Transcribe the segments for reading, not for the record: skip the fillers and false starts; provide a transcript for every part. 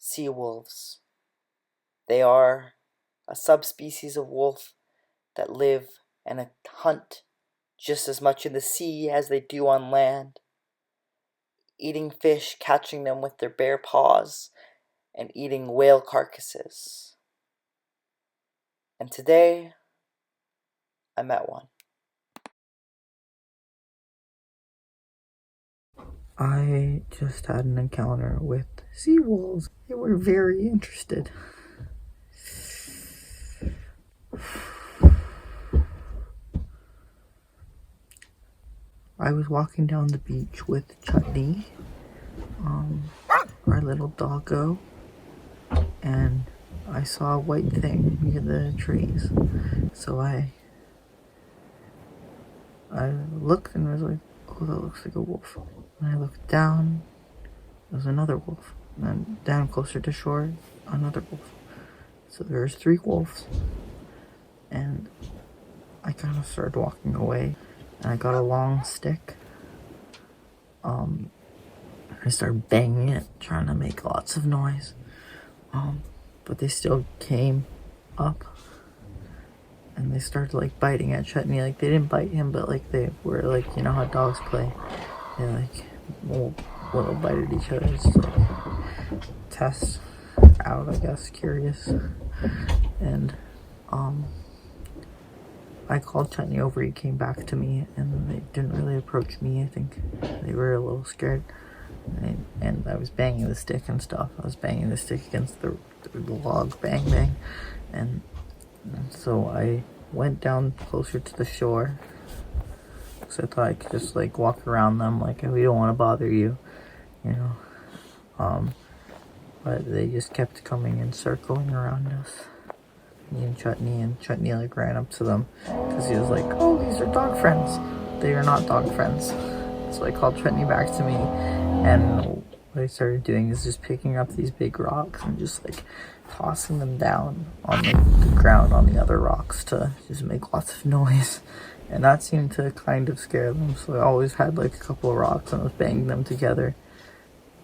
sea wolves. They are a subspecies of wolf that live and hunt just as much in the sea as they do on land, eating fish, catching them with their bare paws, and eating whale carcasses. And today, I met one. I just had an encounter with sea wolves. They were very interested. I was walking down the beach with Chutney, our little doggo, and I saw a white thing near the trees. So I looked and was like, oh, that looks like a wolf. And I looked down, there was another wolf. And then down closer to shore, another wolf. So there's 3 wolves. And I kind of started walking away. And I got a long stick. I started banging it, trying to make lots of noise. But they still came up. And they started like biting at Chutney. Like they didn't bite him, but like they were like, you know how dogs play. They like little bite at each other just to like test out, I guess, curious. And I called Chutney over, he came back to me, and they didn't really approach me. I think they were a little scared. And I was banging the stick and stuff. I was banging the stick against the log, bang, bang. And so I went down closer to the shore, because I thought I could just like walk around them, like, we don't want to bother you, you know. But they just kept coming and circling around us, me and Chutney like ran up to them, because he was like, oh, these are dog friends. They are not dog friends. So I called Chutney back to me, and what I started doing is just picking up these big rocks and just like tossing them down on the ground on the other rocks to just make lots of noise. And that seemed to kind of scare them, so I always had like a couple of rocks and I was banging them together.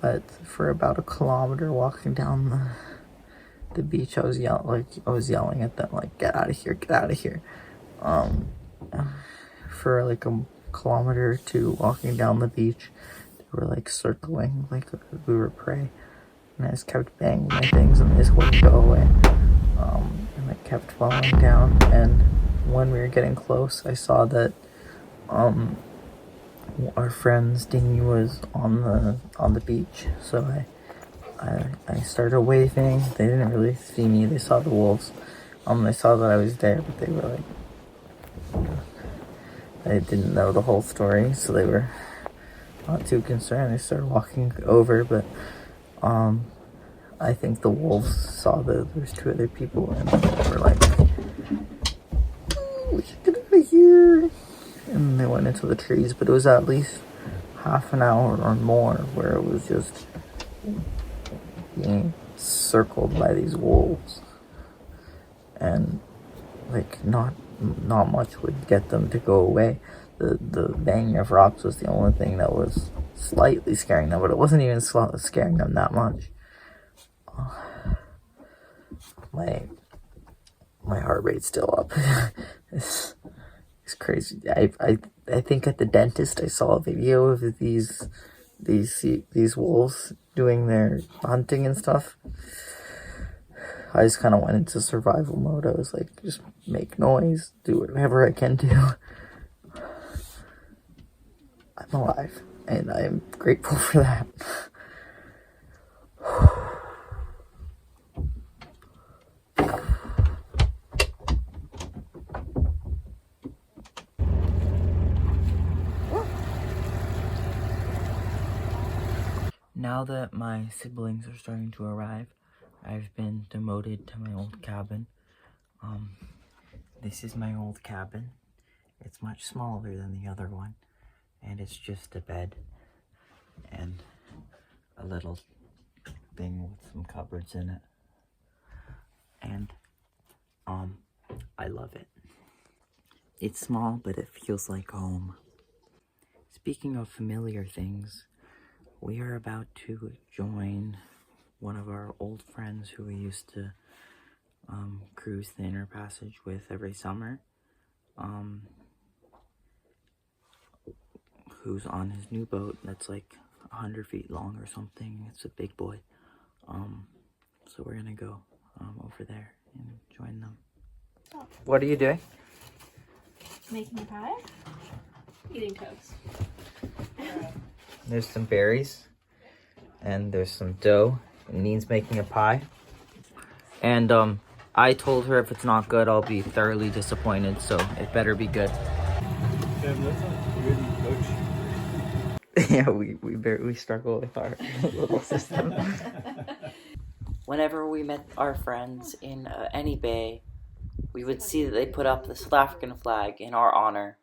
But for about 1 kilometer walking down the beach, I was yelling at them like, get out of here, get out of here. For like 1 kilometer or 2 walking down the beach, they were like circling like we were prey. And I just kept banging my things and they just wouldn't go away. And I kept falling down, and when we were getting close, I saw that our friend's dinghy was on the beach. So I started waving. They didn't really see me. They saw the wolves. They saw that I was there, but they were like, they didn't know the whole story, so they were not too concerned. They started walking over, but I think the wolves saw that there's 2 other people and they were like, we should get out of here. And they went into the trees, but it was at least half an hour or more where it was just being circled by these wolves. And like not much would get them to go away. The banging of rocks was the only thing that was slightly scaring them, but it wasn't even scaring them that much. My heart rate's still up. It's crazy. I think at the dentist I saw a video of these wolves doing their hunting and stuff. I just kind of went into survival mode. I was like, just make noise, do whatever I can do. I'm alive, and I'm grateful for that. Now that my siblings are starting to arrive, I've been demoted to my old cabin. This is my old cabin. It's much smaller than the other one, and it's just a bed and a little thing with some cupboards in it. And I love it. It's small, but it feels like home. Speaking of familiar things, we are about to join one of our old friends who we used to cruise the Inner Passage with every summer, who's on his new boat that's like 100 feet long or something. It's a big boy. So we're gonna go over there and join them. Oh. What are you doing? Making a pie? Eating toast. There's some berries and there's some dough, and Neen's making a pie. And I told her if it's not good, I'll be thoroughly disappointed, so it better be good. Damn, that's a really coach. Yeah, we struggle with our little system. Whenever we met our friends in any bay, we would see that they put up the South African flag in our honor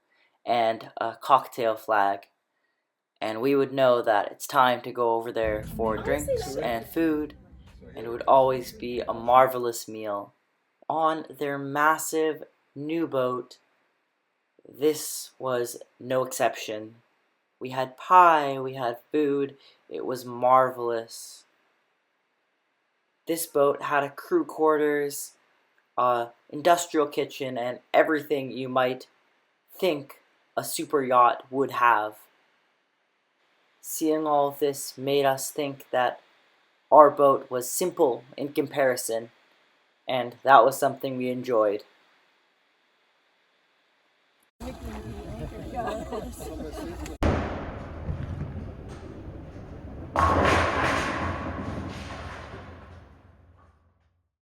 and a cocktail flag. And we would know that it's time to go over there for drinks and food, and it would always be a marvelous meal. On their massive new boat, this was no exception. We had pie, we had food, it was marvelous. This boat had a crew quarters, industrial kitchen, and everything you might think a super yacht would have. Seeing all of this made us think that our boat was simple in comparison, and that was something we enjoyed.